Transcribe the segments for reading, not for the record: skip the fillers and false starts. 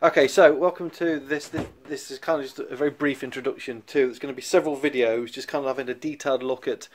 Okay, so welcome to this. This is kind of just a very brief introduction to. There's going to be several videos, just kind of having a detailed look at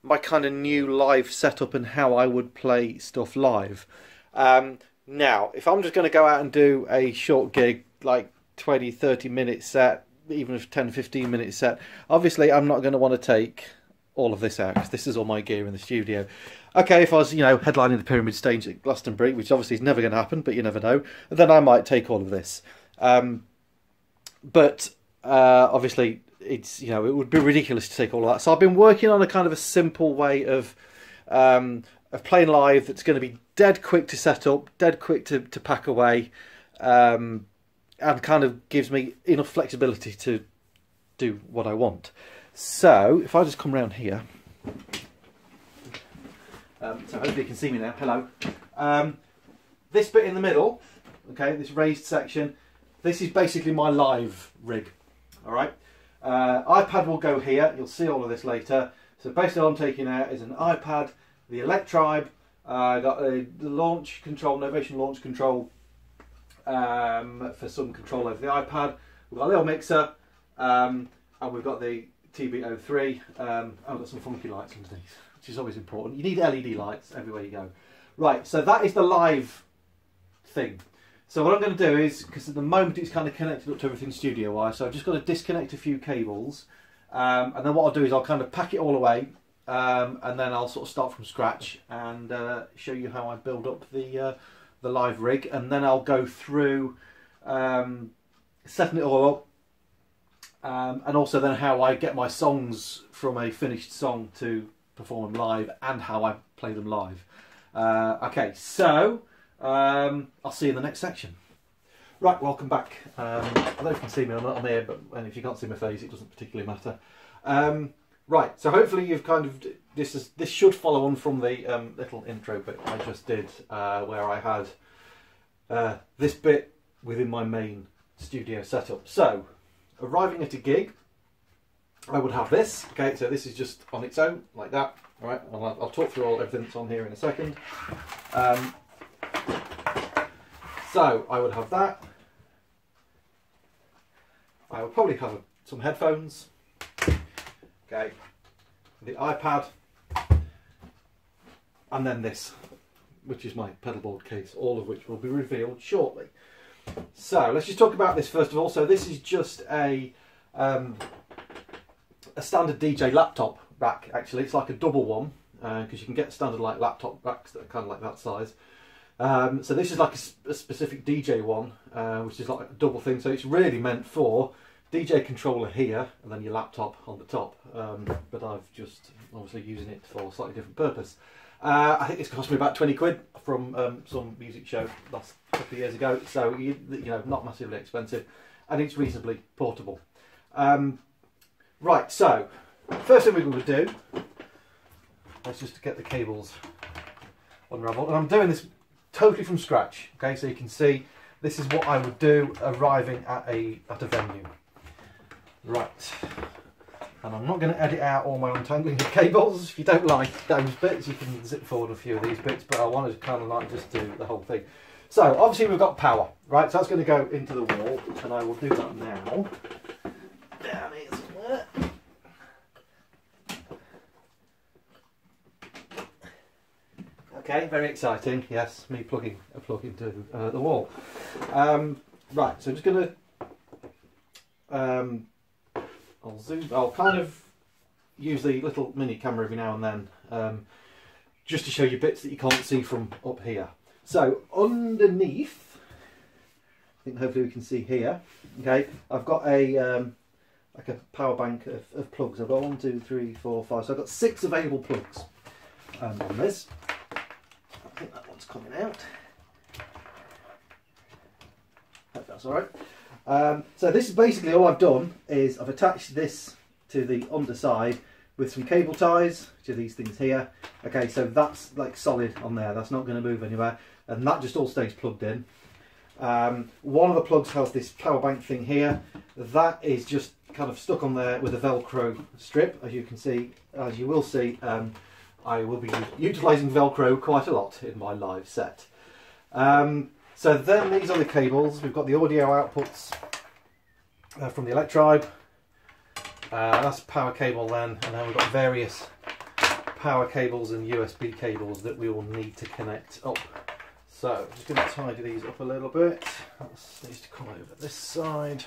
my kind of new live setup and how I would play stuff live. Now, if I'm just going to go out and do a short gig, like 20-30 minute set, even a 10-15 minute set, obviously I'm not going to want to take all of this out because this is all my gear in the studio. Okay, if I was, headlining the Pyramid stage at Glastonbury, which obviously is never going to happen, but you never know, then I might take all of this. But obviously, it's it would be ridiculous to take all of that. So I've been working on a kind of a simple way of playing live that's going to be dead quick to set up, dead quick to pack away, and kind of gives me enough flexibility to do what I want. So if I just come around here. So hopefully you can see me now. Hello. This bit in the middle, okay, this raised section, this is basically my live rig. All right. iPad will go here. You'll see all of this later. So basically all I'm taking out is an iPad, the Electribe, I got the launch control, Novation launch control for some control over the iPad. We've got a little mixer, and we've got the TB03. I've got some funky lights underneath, which is always important. You need LED lights everywhere you go. Right, so that is the live thing. So what I'm going to do is, because at the moment it's kind of connected up to everything studio-wise, so I've just got to disconnect a few cables, and then what I'll do is I'll kind of pack it all away, and then I'll sort of start from scratch and show you how I build up the live rig, and then I'll go through setting it all up, and also then how I get my songs from a finished song to perform them live and how I play them live. Okay, so I'll see you in the next section. Right, welcome back. I don't know if you can see me, I'm not on here, but if you can't see my face, it doesn't particularly matter. Right, so hopefully you've kind of, this should follow on from the little intro bit I just did, where I had this bit within my main studio setup. So, arriving at a gig, I would have this. Okay, so this is just on its own, like that. All right, I'll talk through everything that's on here in a second. So I would have that. I would probably have some headphones. Okay, the iPad, and then this, which is my pedalboard case, all of which will be revealed shortly. So let's just talk about this first of all. So this is just a standard DJ laptop rack. Actually, it's like a double one because you can get standard like laptop racks that are kind of like that size. So this is like a specific DJ one, which is like a double thing. So it's really meant for DJ controller here and then your laptop on the top. But I've just obviously using it for a slightly different purpose. I think it's cost me about 20 quid from some music show last couple of years ago. So not massively expensive, and it's reasonably portable. Right, so first thing we're going to do is just to get the cables unravelled, and I'm doing this totally from scratch. Okay, so you can see this is what I would do arriving at a venue. Right, and I'm not going to edit out all my untangling of cables. If you don't like those bits, you can zip forward a few of these bits, but I wanted to kind of like just do the whole thing. So obviously we've got power, right? So that's going to go into the wall, and I will do that now. Down here somewhere. Okay, very exciting. Yes, me plugging a plug into the wall. Right, so I'm just going to I'll zoom. I'll kind of use the little mini camera every now and then, just to show you bits that you can't see from up here. So underneath, I think hopefully we can see here. Okay, I've got a like a power bank of plugs. I've got 1, 2, 3, 4, 5. So I've got 6 available plugs on this. I think that one's coming out. Hope that's all right. So this is basically all I've done is I've attached this to the underside with some cable ties to these things here. Okay, so that's like solid on there. That's not going to move anywhere, and that just all stays plugged in. One of the plugs has this power bank thing here. That is just kind of stuck on there with a Velcro strip, as you can see, as you will see. I will be utilising Velcro quite a lot in my live set. So then these are the cables. We've got the audio outputs from the electribe. That's a power cable then, and then we've got various power cables and USB cables that we will need to connect up. So I'm just going to tidy these up a little bit. That needs to come over this side.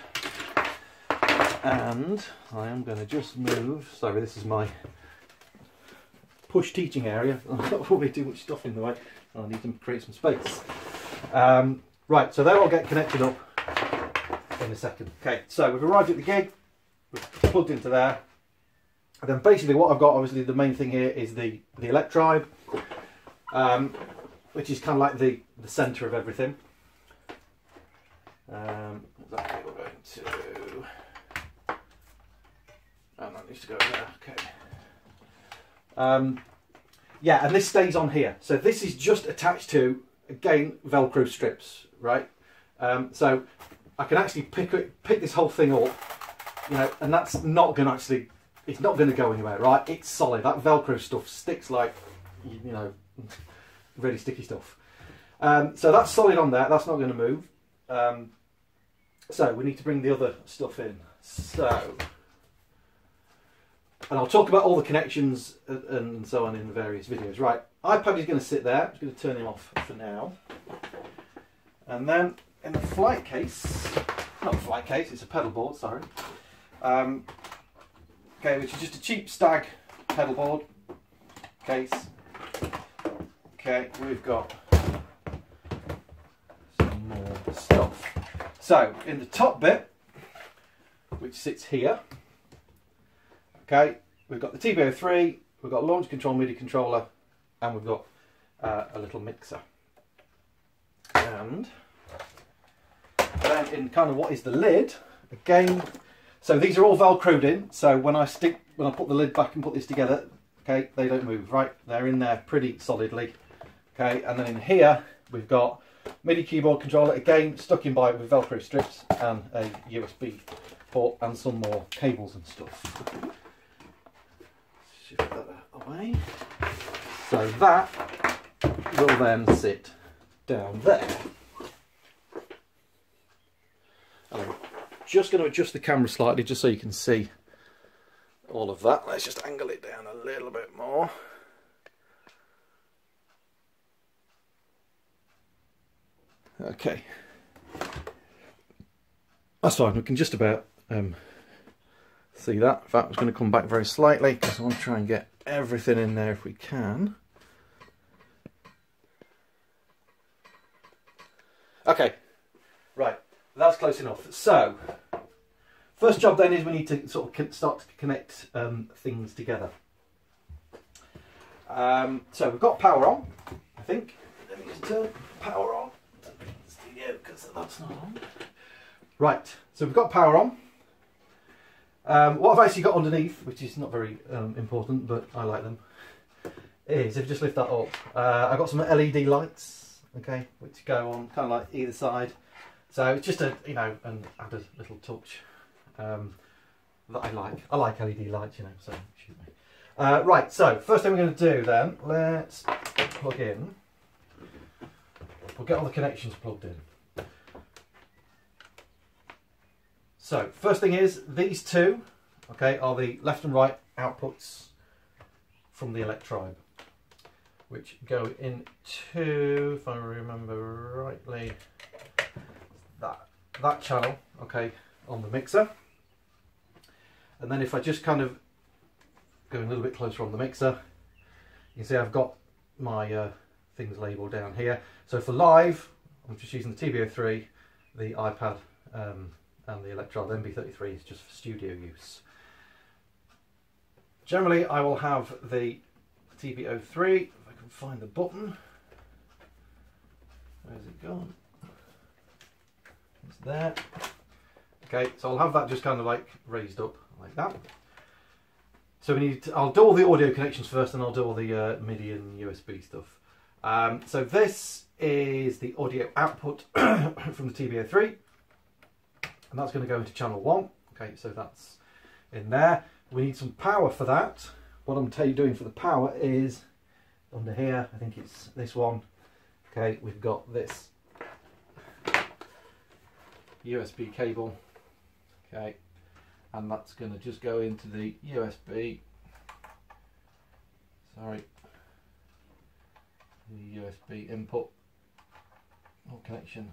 And I am going to just move, sorry, this is my push teaching area. I've got way too much stuff in the way. I need to create some space. Right, so they'll all get connected up in a second. Okay, so we've arrived at the gig. We've plugged into there. And then basically what I've got, obviously the main thing here is the electribe, which is kind of like the centre of everything. That cable going to... and that needs to go there, okay. Yeah, and this stays on here. So this is just attached to, again, Velcro strips, right? So I can actually pick this whole thing up, you know, and that's not going to actually, it's not going to go anywhere, right? It's solid. That Velcro stuff sticks like, you know, really sticky stuff. So that's solid on there. That's not going to move. So we need to bring the other stuff in. So... and I'll talk about all the connections and so on in the various videos. Right, iPad is going to sit there. I'm just going to turn him off for now. And then in the flight case, not a flight case, it's a pedal board, sorry. Okay, which is just a cheap Stag pedal board case. Okay, we've got some more stuff. So, in the top bit, which sits here, okay, we've got the TB03, we've got a launch control MIDI controller, and we've got a little mixer. And then in kind of what is the lid, again, so these are all Velcroed in, so when I put the lid back and put this together, okay, they don't move, right? They're in there pretty solidly. Okay, and then in here, we've got MIDI keyboard controller, again, stuck in by it with Velcro strips, and a USB port, and some more cables and stuff. Shift that away. So that will then sit down there. And I'm just going to adjust the camera slightly just so you can see all of that. Let's just angle it down a little bit more. Okay. That's fine, we can just about see that. In fact, I'm just going to come back very slightly because I want to try and get everything in there if we can. Okay, right, that's close enough. So, first job then is we need to sort of start to connect things together. So we've got power on, I think. Let me just turn power on. Yeah, because that's not on. Right, so we've got power on. What I've actually got underneath, which is not very important, but I like them, is if you just lift that up, I've got some LED lights, okay, which go on kind of like either side. So it's just a, you know, an added little touch that I like. I like LED lights, you know, so shoot me. Right, so first thing we're going to do then, let's plug in. We'll get all the connections plugged in. So, first thing is, these two, okay, are the left and right outputs from the electribe, which go into, if I remember rightly, that channel, okay, on the mixer. And then if I just kind of go a little bit closer on the mixer, you can see I've got my things labelled down here. So for live, I'm just using the TB03, the iPad, and the electribe. MB33 is just for studio use. Generally, I will have the TB03, if I can find the button. Where's it gone? It's there. Okay, so I'll have that just kind of like raised up like that. So we need to, I'll do all the audio connections first, and I'll do all the MIDI and USB stuff. So this is the audio output from the TB03. And that's going to go into channel 1. Okay, so that's in there. We need some power for that. What I'm doing for the power is under here, I think it's this one. Okay, we've got this USB cable, okay, and that's going to just go into the USB, sorry, the USB input connection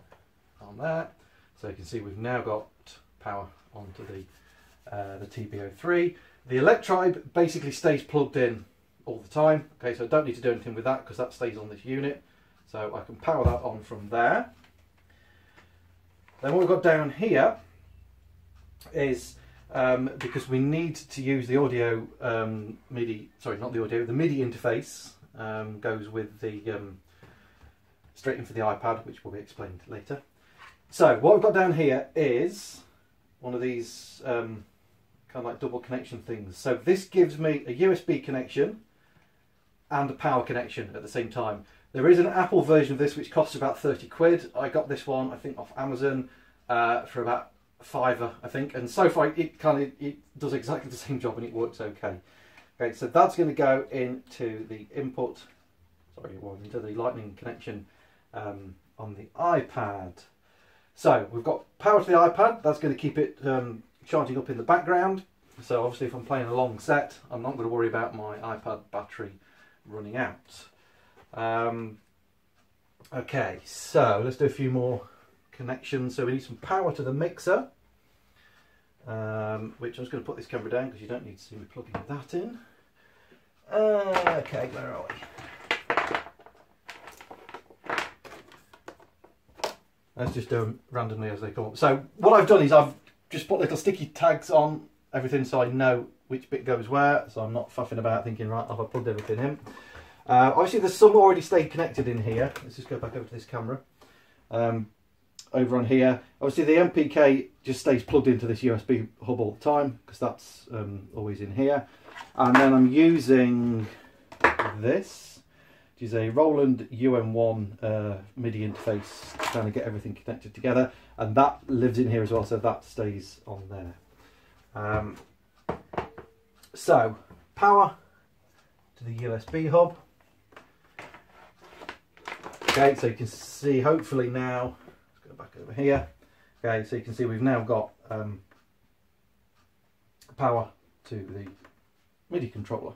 on there. So you can see we've now got power onto the TB03. The electribe basically stays plugged in all the time, okay, so I don't need to do anything with that because that stays on this unit. So I can power that on from there. Then what we've got down here is, because we need to use the audio MIDI, sorry, not the audio, the MIDI interface goes with the straight in for the iPad, which will be explained later. So what we've got down here is one of these kind of like double connection things. So this gives me a USB connection and a power connection at the same time. There is an Apple version of this which costs about 30 quid. I got this one, I think, off Amazon for about £5, I think. And so far it does exactly the same job and it works okay. Okay, so that's going to go into the input, sorry, well, into the lightning connection on the iPad. So we've got power to the iPad. That's going to keep it charging up in the background. So obviously if I'm playing a long set, I'm not going to worry about my iPad battery running out. Okay, so let's do a few more connections. So we need some power to the mixer, which I'm just going to put this camera down because you don't need to see me plugging that in. Okay, where are we? Let's just do them randomly as they come up. So what I've done is I've just put little sticky tags on everything so I know which bit goes where, so I'm not faffing about thinking, right, have I plugged everything in? Obviously there's some already stayed connected in here. Let's just go back over to this camera. Over on here, obviously the MPK just stays plugged into this USB hub all the time because that's always in here. And then I'm using this, which is a Roland UM1 MIDI interface to kind of get everything connected together, and that lives in here as well, so that stays on there. So power to the USB hub. Okay, so you can see hopefully now, let's go back over here. Okay, so you can see we've now got power to the MIDI controller.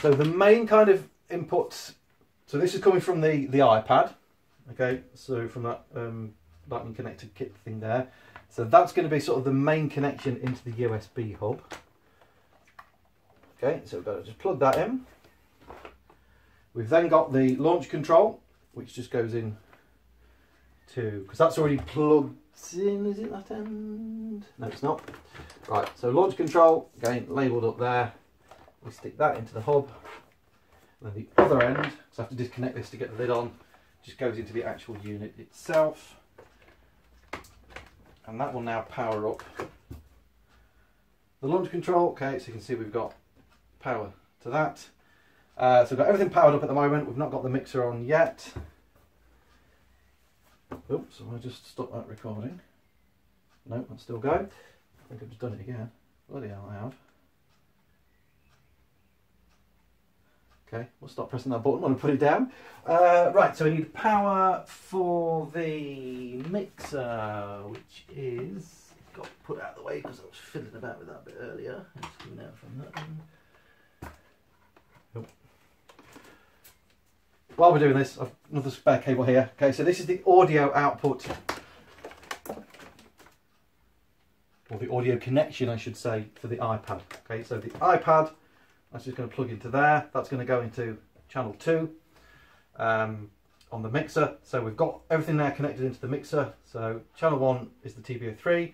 So the main kind of inputs, so this is coming from the iPad, okay, so from that lightning connected kit thing there. So that's going to be sort of the main connection into the USB hub. Okay, so we've got to just plug that in. We've then got the launch control, which just goes in to, because that's already plugged in, is it that end? No, it's not. Right, so launch control, again, labelled up there. We stick that into the hub. And then the other end, so I have to disconnect this to get the lid on, just goes into the actual unit itself. And that will now power up the launch control. Okay, so you can see we've got power to that. So we've got everything powered up at the moment. We've not got the mixer on yet. Oops, so I just stop that recording. No, that's still going. I think I've just done it again. Bloody hell, I have. Okay, we'll stop pressing that button when I put it down. Right, so we need power for the mixer, which is, got put out of the way because I was fiddling about with that a bit earlier. It's coming out from that one. While we're doing this, I've another spare cable here. Okay, so this is the audio output, or the audio connection, I should say, for the iPad. Okay, so the iPad, that's just going to plug into there. That's going to go into channel 2 on the mixer. So we've got everything there connected into the mixer. So channel 1 is the TB03,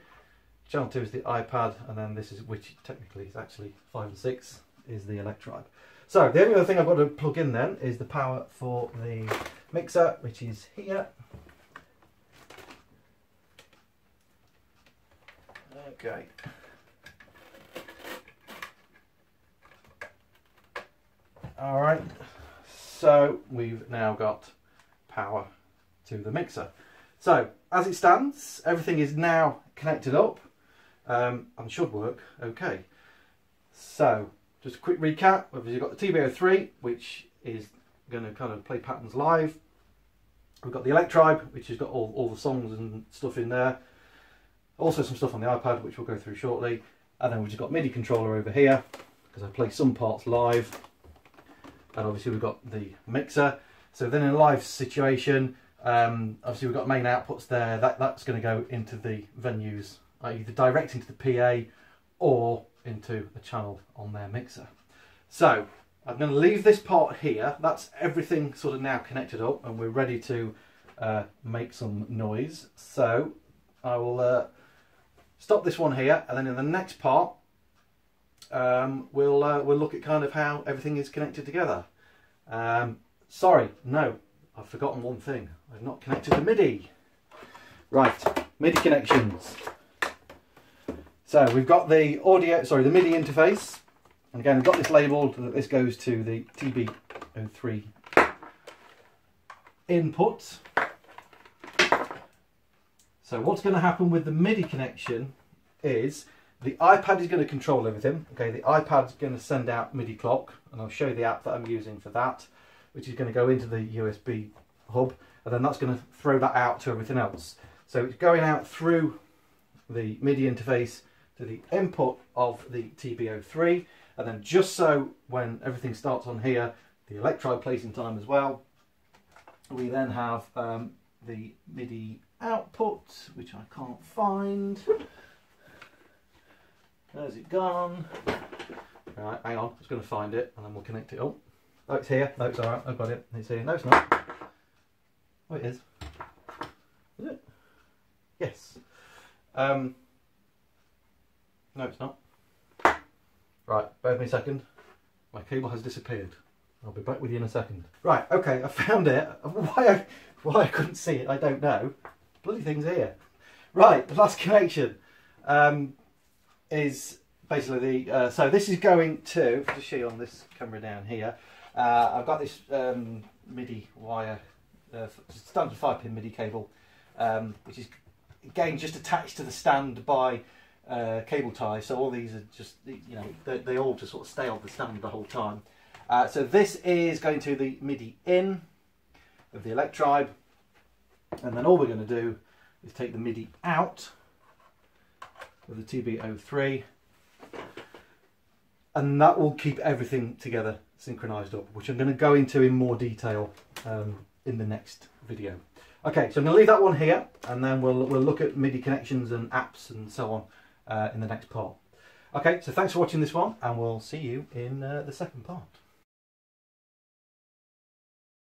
channel 2 is the iPad, and then this is, which technically is actually 5 and 6, is the electribe. So the only other thing I've got to plug in then is the power for the mixer, which is here. Okay. All right, so we've now got power to the mixer. So as it stands, everything is now connected up and should work okay. So just a quick recap. We've got the TB03, which is going to kind of play patterns live. We've got the Electribe, which has got all the songs and stuff in there. Also some stuff on the iPad, which we'll go through shortly. And then we've just got MIDI controller over here, because I play some parts live. And obviously we've got the mixer. So then in a live situation, obviously we've got main outputs there. That's going to go into the venues, either direct into the PA or into a channel on their mixer. So I'm going to leave this part here. That's everything sort of now connected up, and we're ready to make some noise. So I will stop this one here, and then in the next part we'll look at kind of how everything is connected together. Sorry, no, I've forgotten one thing. I've not connected the MIDI. Right, MIDI connections. So we've got the the MIDI interface. And again, we've got this labelled that this goes to the TB03 input. So what's going to happen with the MIDI connection is the iPad is going to control everything. Okay, the iPad's going to send out MIDI clock, and I'll show you the app that I'm using for that, which is going to go into the USB hub, and then that's going to throw that out to everything else. So it's going out through the MIDI interface to the input of the TB03. And then just so when everything starts on here, the Electribe plays in time as well. We then have the MIDI output, which I can't find. Where's it gone? Right, hang on, I'm just going to find it and then we'll connect it up. Oh, it's here. No, it's alright, I've got it. It's here. No, it's not. Oh, it is. Is it? Yes. No, it's not. Right, bear with me a second. My cable has disappeared. I'll be back with you in a second. Right, okay, I found it. Why I couldn't see it, I don't know. Bloody thing's here. Right, the last connection is basically the... so this is going to... I'll just show you on this camera down here. I've got this MIDI wire, standard 5-pin MIDI cable, which is, again, just attached to the stand by cable tie, so all these are just, you know, they all just sort of stay on the stand the whole time. So this is going to the MIDI in of the Electribe, and then all we're going to do is take the MIDI out of the TB03, and that will keep everything together synchronized up, which I'm going to go into in more detail in the next video. Okay, so I'm going to leave that one here, and then we'll look at MIDI connections and apps and so on in the next part. Okay, so thanks for watching this one, and we'll see you in the second part.